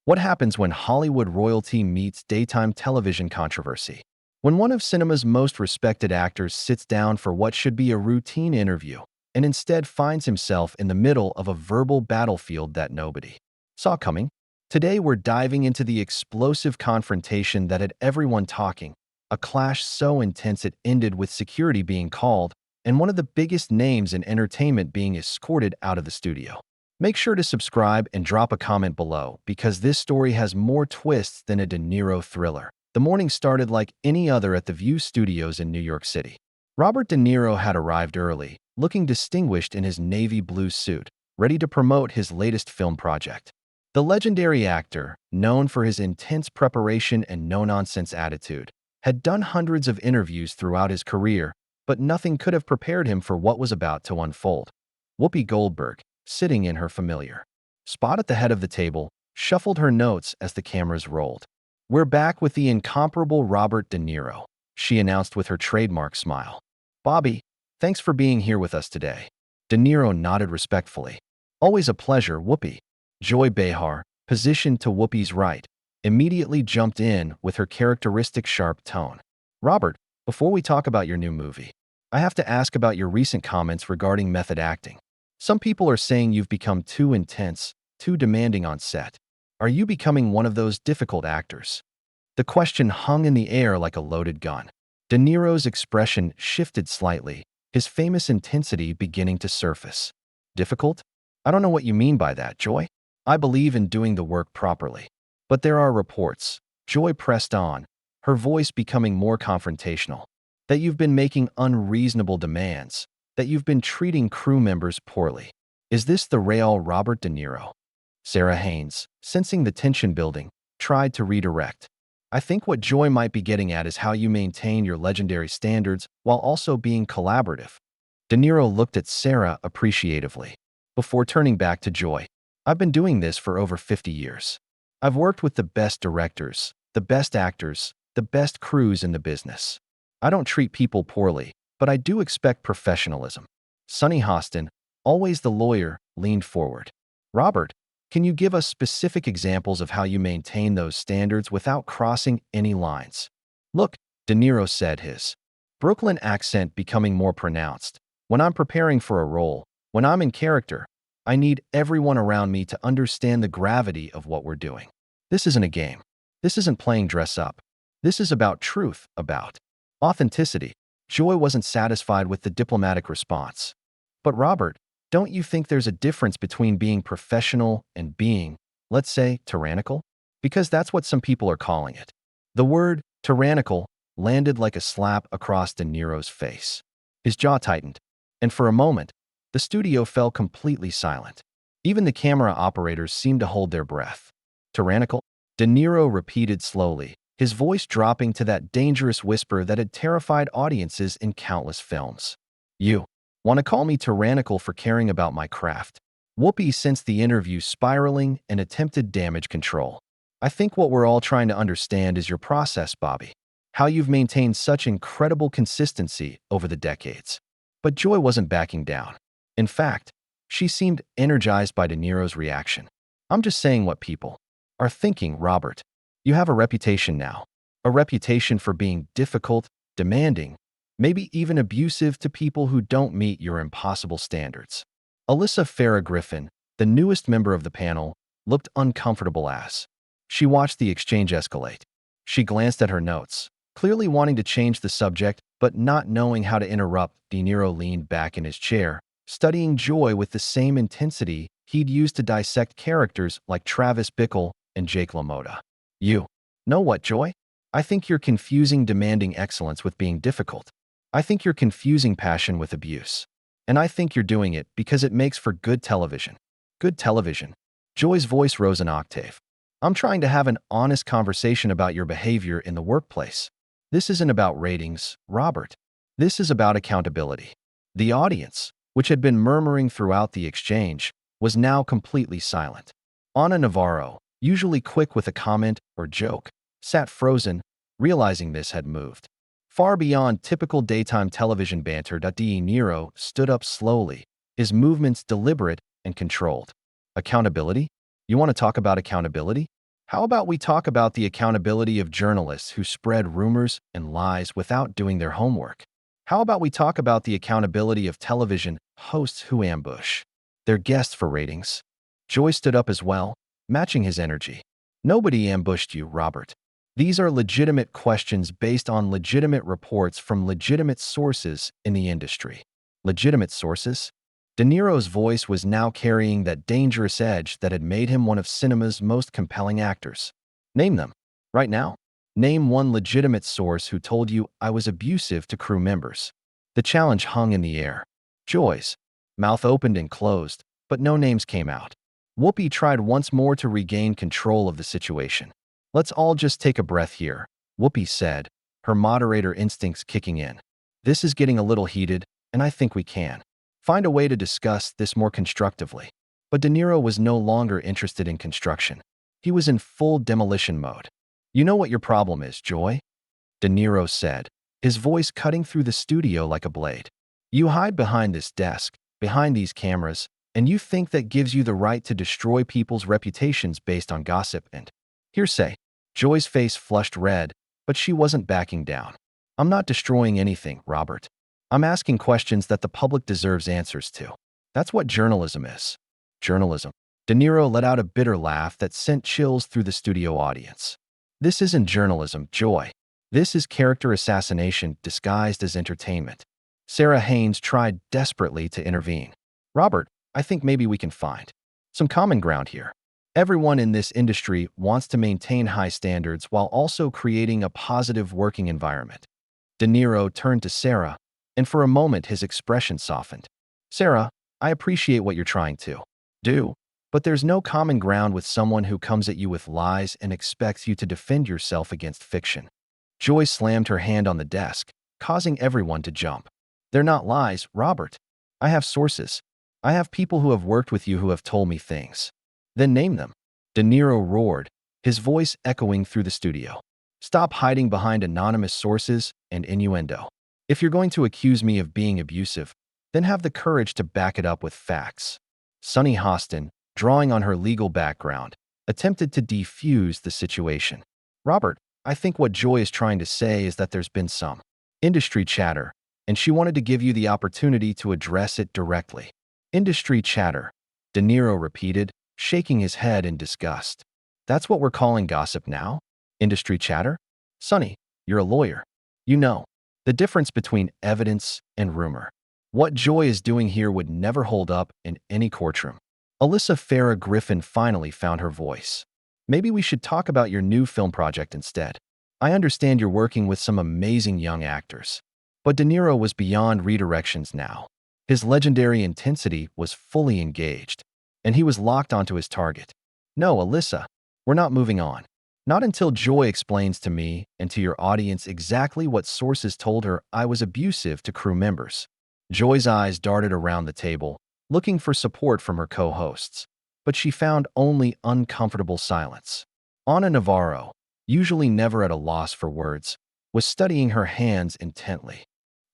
What happens when Hollywood royalty meets daytime television controversy? When one of cinema's most respected actors sits down for what should be a routine interview and instead finds himself in the middle of a verbal battlefield that nobody saw coming? Today we're diving into the explosive confrontation that had everyone talking, a clash so intense it ended with security being called and one of the biggest names in entertainment being escorted out of the studio. Make sure to subscribe and drop a comment below because this story has more twists than a De Niro thriller. The morning started like any other at the View Studios in New York City. Robert De Niro had arrived early, looking distinguished in his navy blue suit, ready to promote his latest film project. The legendary actor, known for his intense preparation and no-nonsense attitude, had done hundreds of interviews throughout his career, but nothing could have prepared him for what was about to unfold. Whoopi Goldberg, sitting in her familiar spot at the head of the table, shuffled her notes as the cameras rolled. "We're back with the incomparable Robert De Niro," she announced with her trademark smile. "Bobby, thanks for being here with us today." De Niro nodded respectfully. "Always a pleasure, Whoopi." Joy Behar, positioned to Whoopi's right, immediately jumped in with her characteristic sharp tone. "Robert, before we talk about your new movie, I have to ask about your recent comments regarding method acting. Some people are saying you've become too intense, too demanding on set. Are you becoming one of those difficult actors?" The question hung in the air like a loaded gun. De Niro's expression shifted slightly, his famous intensity beginning to surface. "Difficult? I don't know what you mean by that, Joy. I believe in doing the work properly. But there are reports," Joy pressed on, her voice becoming more confrontational, "that you've been making unreasonable demands, that you've been treating crew members poorly. Is this the real Robert De Niro?" Sarah Haynes, sensing the tension building, tried to redirect. "I think what Joy might be getting at is how you maintain your legendary standards while also being collaborative." De Niro looked at Sarah appreciatively, before turning back to Joy. "I've been doing this for over 50 years. I've worked with the best directors, the best actors, the best crews in the business. I don't treat people poorly, but I do expect professionalism." Sonny Hostin, always the lawyer, leaned forward. "Robert, can you give us specific examples of how you maintain those standards without crossing any lines?" "Look," De Niro said, his Brooklyn accent becoming more pronounced. "When I'm preparing for a role, when I'm in character, I need everyone around me to understand the gravity of what we're doing. This isn't a game. This isn't playing dress up. This is about truth, about authenticity." Joy wasn't satisfied with the diplomatic response. "But Robert, don't you think there's a difference between being professional and being, let's say, tyrannical? Because that's what some people are calling it." The word tyrannical landed like a slap across De Niro's face. His jaw tightened, and for a moment, the studio fell completely silent. Even the camera operators seemed to hold their breath. "Tyrannical?" De Niro repeated slowly, his voice dropping to that dangerous whisper that had terrified audiences in countless films. "You want to call me tyrannical for caring about my craft?" Whoopi sensed the interview spiraling and attempted damage control. "I think what we're all trying to understand is your process, Bobby. How you've maintained such incredible consistency over the decades." But Joy wasn't backing down. In fact, she seemed energized by De Niro's reaction. "I'm just saying what people are thinking, Robert. You have a reputation now. A reputation for being difficult, demanding, maybe even abusive to people who don't meet your impossible standards." Alyssa Farah Griffin, the newest member of the panel, looked uncomfortable as she watched the exchange escalate. She glanced at her notes, clearly wanting to change the subject, but not knowing how to interrupt. De Niro leaned back in his chair, studying Joy with the same intensity he'd used to dissect characters like Travis Bickle and Jake LaMotta. "You know what, Joy? I think you're confusing demanding excellence with being difficult. I think you're confusing passion with abuse. And I think you're doing it because it makes for good television." "Good television?" Joy's voice rose an octave. "I'm trying to have an honest conversation about your behavior in the workplace. This isn't about ratings, Robert. This is about accountability." The audience, which had been murmuring throughout the exchange, was now completely silent. Ana Navarro, usually quick with a comment or joke, sat frozen, realizing this had moved far beyond typical daytime television banter. De Niro stood up slowly, his movements deliberate and controlled. "Accountability? You want to talk about accountability?" How about we talk about the accountability of journalists who spread rumors and lies without doing their homework? How about we talk about the accountability of television hosts who ambush their guests for ratings? Joy stood up as well, matching his energy. Nobody ambushed you, Robert. These are legitimate questions based on legitimate reports from legitimate sources in the industry. Legitimate sources? De Niro's voice was now carrying that dangerous edge that had made him one of cinema's most compelling actors. Name them. Right now. Name one legitimate source who told you I was abusive to crew members. The challenge hung in the air. Joy's mouth opened and closed, but no names came out. Whoopi tried once more to regain control of the situation. Let's all just take a breath here, Whoopi said, her moderator instincts kicking in. This is getting a little heated, and I think we can find a way to discuss this more constructively. But De Niro was no longer interested in construction. He was in full demolition mode. You know what your problem is, Joy? De Niro said, his voice cutting through the studio like a blade. You hide behind this desk, behind these cameras, and you think that gives you the right to destroy people's reputations based on gossip and hearsay. Joy's face flushed red, but she wasn't backing down. I'm not destroying anything, Robert. I'm asking questions that the public deserves answers to. That's what journalism is. Journalism. De Niro let out a bitter laugh that sent chills through the studio audience. This isn't journalism, Joy. This is character assassination disguised as entertainment. Sarah Haynes tried desperately to intervene. Robert, I think maybe we can find some common ground here. Everyone in this industry wants to maintain high standards while also creating a positive working environment. De Niro turned to Sarah, and for a moment his expression softened. Sarah, I appreciate what you're trying to do, but there's no common ground with someone who comes at you with lies and expects you to defend yourself against fiction. Joy slammed her hand on the desk, causing everyone to jump. They're not lies, Robert. I have sources. I have people who have worked with you who have told me things. Then name them. De Niro roared, his voice echoing through the studio. Stop hiding behind anonymous sources and innuendo. If you're going to accuse me of being abusive, then have the courage to back it up with facts. Sunny Hostin, drawing on her legal background, attempted to defuse the situation. Robert, I think what Joy is trying to say is that there's been some industry chatter, and she wanted to give you the opportunity to address it directly. Industry chatter, De Niro repeated, shaking his head in disgust. That's what we're calling gossip now? Industry chatter? Sonny, you're a lawyer. You know the difference between evidence and rumor. What Joy is doing here would never hold up in any courtroom. Alyssa Farah Griffin finally found her voice. Maybe we should talk about your new film project instead. I understand you're working with some amazing young actors. But De Niro was beyond redirections now. His legendary intensity was fully engaged, and he was locked onto his target. No, Alyssa, we're not moving on. Not until Joy explains to me and to your audience exactly what sources told her I was abusive to crew members. Joy's eyes darted around the table, looking for support from her co-hosts, but she found only uncomfortable silence. Ana Navarro, usually never at a loss for words, was studying her hands intently.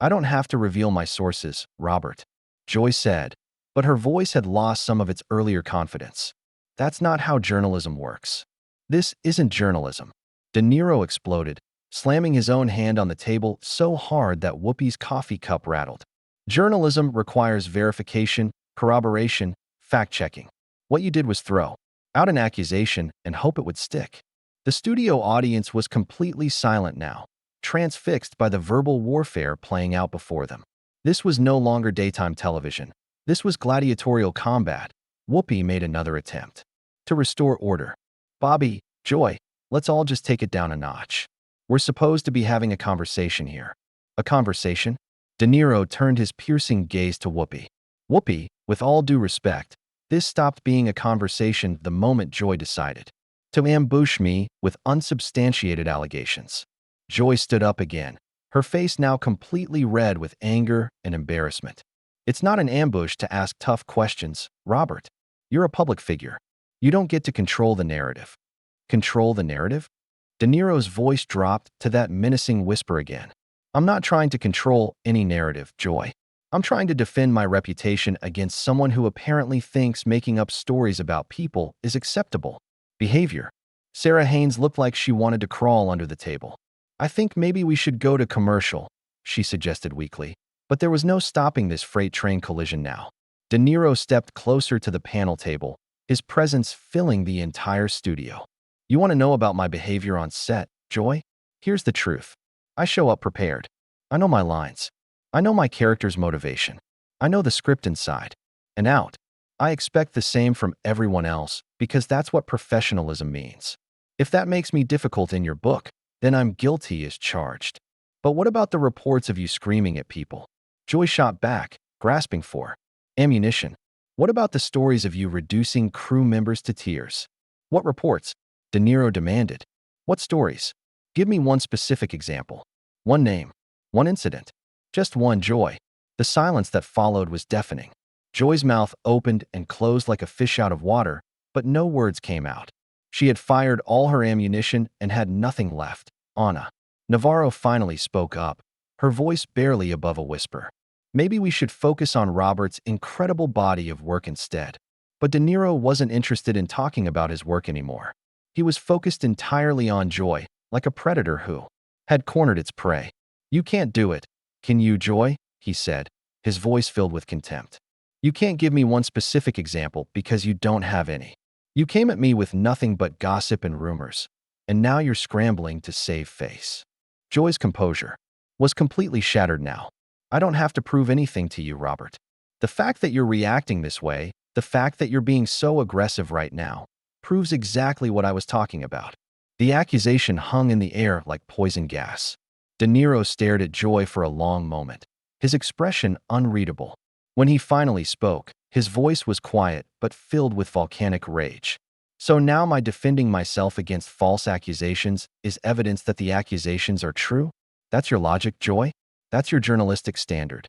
I don't have to reveal my sources, Robert, Joy said, but her voice had lost some of its earlier confidence. That's not how journalism works. This isn't journalism. De Niro exploded, slamming his own hand on the table so hard that Whoopi's coffee cup rattled. Journalism requires verification, corroboration, fact-checking. What you did was throw out an accusation and hope it would stick. The studio audience was completely silent now, transfixed by the verbal warfare playing out before them. This was no longer daytime television. This was gladiatorial combat. Whoopi made another attempt to restore order. Bobby, Joy, let's all just take it down a notch. We're supposed to be having a conversation here. A conversation? De Niro turned his piercing gaze to Whoopi. Whoopi, with all due respect, this stopped being a conversation the moment Joy decided to ambush me with unsubstantiated allegations. Joy stood up again, her face now completely red with anger and embarrassment. It's not an ambush to ask tough questions, Robert. You're a public figure. You don't get to control the narrative. Control the narrative? De Niro's voice dropped to that menacing whisper again. I'm not trying to control any narrative, Joy. I'm trying to defend my reputation against someone who apparently thinks making up stories about people is acceptable behavior. Sarah Haynes looked like she wanted to crawl under the table. I think maybe we should go to commercial, she suggested weakly. But there was no stopping this freight train collision now. De Niro stepped closer to the panel table, his presence filling the entire studio. You want to know about my behavior on set, Joy? Here's the truth. I show up prepared. I know my lines. I know my character's motivation. I know the script inside and out. I expect the same from everyone else because that's what professionalism means. If that makes me difficult in your book, then I'm guilty as charged. But what about the reports of you screaming at people? Joy shot back, grasping for ammunition. What about the stories of you reducing crew members to tears? What reports? De Niro demanded. What stories? Give me one specific example. One name. One incident. Just one, Joy. The silence that followed was deafening. Joy's mouth opened and closed like a fish out of water, but no words came out. She had fired all her ammunition and had nothing left. Anna. Navarro finally spoke up, her voice barely above a whisper. Maybe we should focus on Robert's incredible body of work instead. But De Niro wasn't interested in talking about his work anymore. He was focused entirely on Joy, like a predator who had cornered its prey. You can't do it. Can you, Joy? He said, his voice filled with contempt. You can't give me one specific example because you don't have any. You came at me with nothing but gossip and rumors, and now you're scrambling to save face. Joy's composure was completely shattered now. I don't have to prove anything to you, Robert. The fact that you're reacting this way, the fact that you're being so aggressive right now, proves exactly what I was talking about. The accusation hung in the air like poison gas. De Niro stared at Joy for a long moment, his expression unreadable. When he finally spoke, his voice was quiet but filled with volcanic rage. So now my defending myself against false accusations is evidence that the accusations are true? That's your logic, Joy? That's your journalistic standard.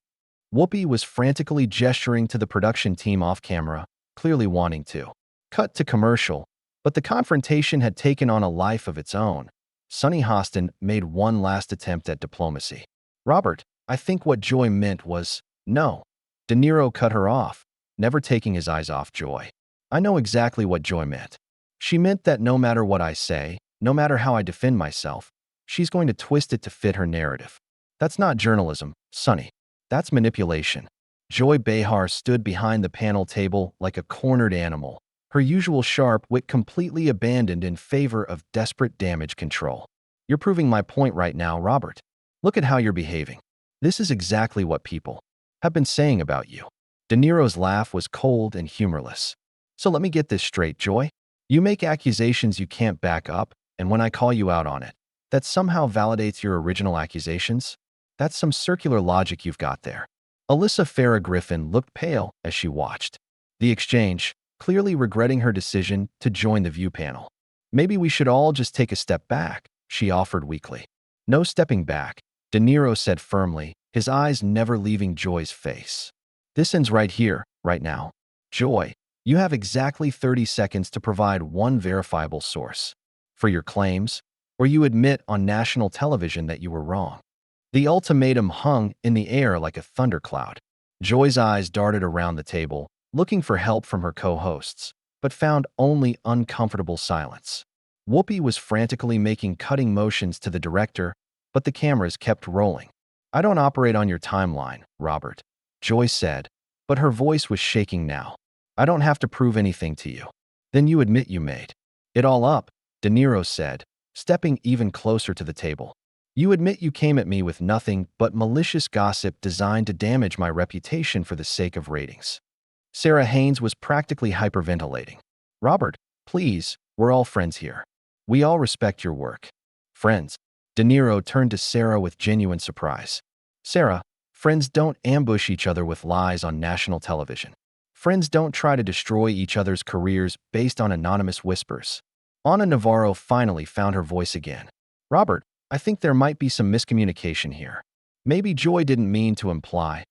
Whoopi was frantically gesturing to the production team off camera, clearly wanting to cut to commercial, but the confrontation had taken on a life of its own. Sonny Hostin made one last attempt at diplomacy. Robert, I think what Joy meant was, no. De Niro cut her off, never taking his eyes off Joy. I know exactly what Joy meant. She meant that no matter what I say, no matter how I defend myself, she's going to twist it to fit her narrative. That's not journalism, Sonny. That's manipulation. Joy Behar stood behind the panel table like a cornered animal, her usual sharp wit completely abandoned in favor of desperate damage control. You're proving my point right now, Robert. Look at how you're behaving. This is exactly what people have been saying about you. De Niro's laugh was cold and humorless. So let me get this straight, Joy. You make accusations you can't back up, and when I call you out on it, that somehow validates your original accusations? That's some circular logic you've got there. Alyssa Farah Griffin looked pale as she watched the exchange, clearly regretting her decision to join the view panel. Maybe we should all just take a step back, she offered weakly. No stepping back, De Niro said firmly, his eyes never leaving Joy's face. This ends right here, right now. Joy, you have exactly 30 seconds to provide one verifiable source for your claims, or you admit on national television that you were wrong. The ultimatum hung in the air like a thundercloud. Joy's eyes darted around the table, looking for help from her co-hosts, but found only uncomfortable silence. Whoopi was frantically making cutting motions to the director, but the cameras kept rolling. I don't operate on your timeline, Robert, Joy said, but her voice was shaking now. I don't have to prove anything to you. Then you admit you made it all up, De Niro said, stepping even closer to the table. You admit you came at me with nothing but malicious gossip designed to damage my reputation for the sake of ratings. Sarah Haynes was practically hyperventilating. Robert, please, we're all friends here. We all respect your work. Friends. De Niro turned to Sarah with genuine surprise. Sarah, friends don't ambush each other with lies on national television. Friends don't try to destroy each other's careers based on anonymous whispers. Anna Navarro finally found her voice again. Robert, I think there might be some miscommunication here. Maybe Joy didn't mean to imply.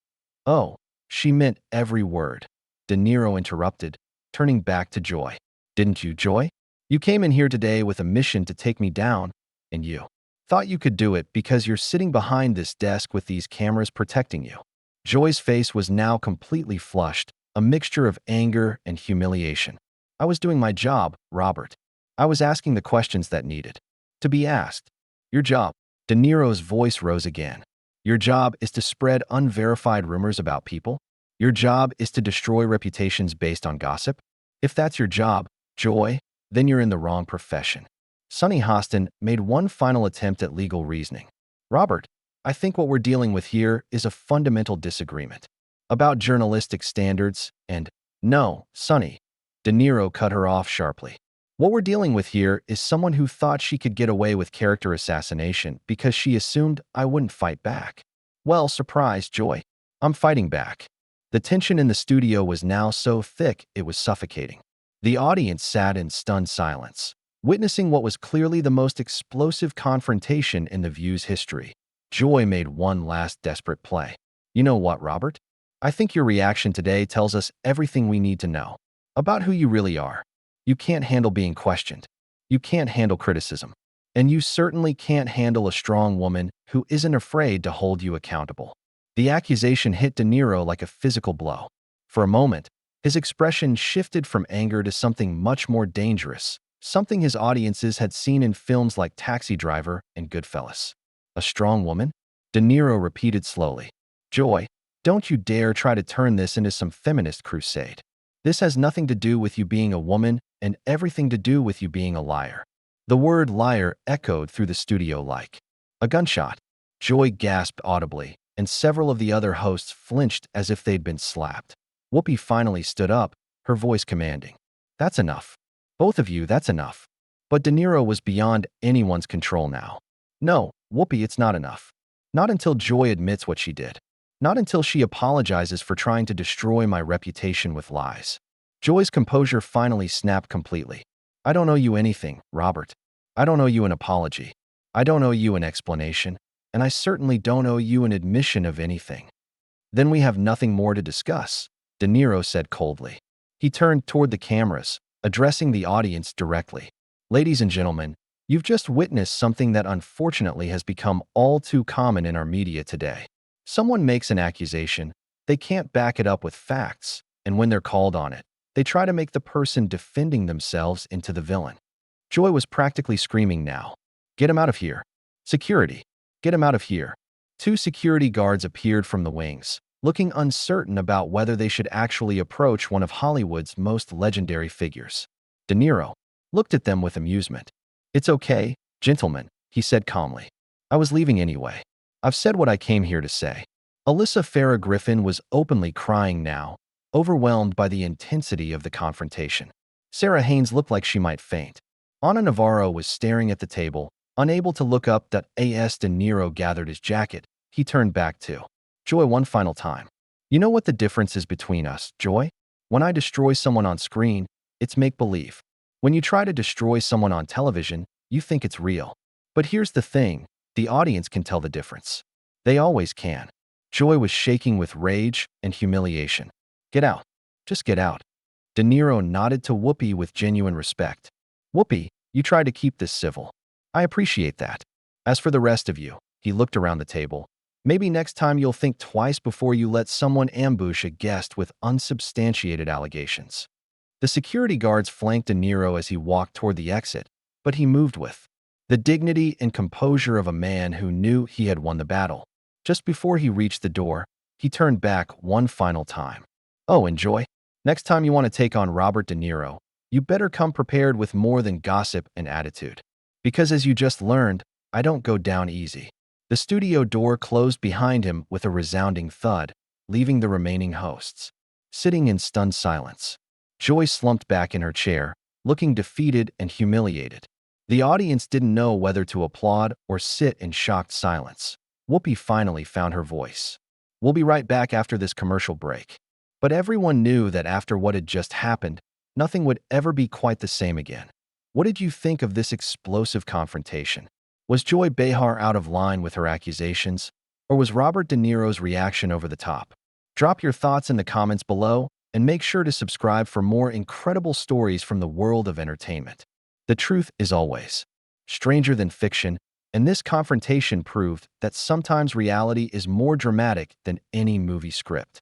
Oh, she meant every word. De Niro interrupted, turning back to Joy. Didn't you, Joy? You came in here today with a mission to take me down, and you thought you could do it because you're sitting behind this desk with these cameras protecting you. Joy's face was now completely flushed, a mixture of anger and humiliation. I was doing my job, Robert. I was asking the questions that needed to be asked. Your job. De Niro's voice rose again. Your job is to spread unverified rumors about people? Your job is to destroy reputations based on gossip? If that's your job, Joy, then you're in the wrong profession. Sonny Hostin made one final attempt at legal reasoning. Robert, I think what we're dealing with here is a fundamental disagreement about journalistic standards and, no, Sonny. De Niro cut her off sharply. What we're dealing with here is someone who thought she could get away with character assassination because she assumed I wouldn't fight back. Well, surprise, Joy. I'm fighting back. The tension in the studio was now so thick it was suffocating. The audience sat in stunned silence, witnessing what was clearly the most explosive confrontation in the View's history. Joy made one last desperate play. You know what, Robert? I think your reaction today tells us everything we need to know about who you really are. You can't handle being questioned. You can't handle criticism. And you certainly can't handle a strong woman who isn't afraid to hold you accountable. The accusation hit De Niro like a physical blow. For a moment, his expression shifted from anger to something much more dangerous, something his audiences had seen in films like Taxi Driver and Goodfellas. A strong woman? De Niro repeated slowly. Joy, don't you dare try to turn this into some feminist crusade. This has nothing to do with you being a woman and everything to do with you being a liar. The word liar echoed through the studio like a gunshot. Joy gasped audibly, and several of the other hosts flinched as if they'd been slapped. Whoopi finally stood up, her voice commanding. That's enough. Both of you, that's enough. But De Niro was beyond anyone's control now. No, Whoopi, it's not enough. Not until Joy admits what she did. Not until she apologizes for trying to destroy my reputation with lies. Joy's composure finally snapped completely. I don't owe you anything, Robert. I don't owe you an apology. I don't owe you an explanation. And I certainly don't owe you an admission of anything. Then we have nothing more to discuss, De Niro said coldly. He turned toward the cameras, addressing the audience directly. Ladies and gentlemen, you've just witnessed something that unfortunately has become all too common in our media today. Someone makes an accusation, they can't back it up with facts, and when they're called on it, they try to make the person defending themselves into the villain. Joy was practically screaming now. Get him out of here. Security. Get him out of here. Two security guards appeared from the wings, looking uncertain about whether they should actually approach one of Hollywood's most legendary figures. De Niro looked at them with amusement. It's okay, gentlemen, he said calmly. I was leaving anyway. I've said what I came here to say. Alyssa Farrah Griffin was openly crying now, overwhelmed by the intensity of the confrontation. Sarah Haynes looked like she might faint. Ana Navarro was staring at the table, unable to look up. As De Niro gathered his jacket, he turned back to Joy one final time. You know what the difference is between us, Joy? When I destroy someone on screen, it's make-believe. When you try to destroy someone on television, you think it's real. But here's the thing. The audience can tell the difference. They always can. Joy was shaking with rage and humiliation. Get out. Just get out. De Niro nodded to Whoopi with genuine respect. Whoopi, you tried to keep this civil. I appreciate that. As for the rest of you, he looked around the table. Maybe next time you'll think twice before you let someone ambush a guest with unsubstantiated allegations. The security guards flanked De Niro as he walked toward the exit, but he moved with the dignity and composure of a man who knew he had won the battle. Just before he reached the door, he turned back one final time. Oh, and Joy, next time you want to take on Robert De Niro, you better come prepared with more than gossip and attitude. Because as you just learned, I don't go down easy. The studio door closed behind him with a resounding thud, leaving the remaining hosts sitting in stunned silence. Joy slumped back in her chair, looking defeated and humiliated. The audience didn't know whether to applaud or sit in shocked silence. Whoopi finally found her voice. We'll be right back after this commercial break. But everyone knew that after what had just happened, nothing would ever be quite the same again. What did you think of this explosive confrontation? Was Joy Behar out of line with her accusations, or was Robert De Niro's reaction over the top? Drop your thoughts in the comments below, and make sure to subscribe for more incredible stories from the world of entertainment. The truth is always stranger than fiction, and this confrontation proved that sometimes reality is more dramatic than any movie script.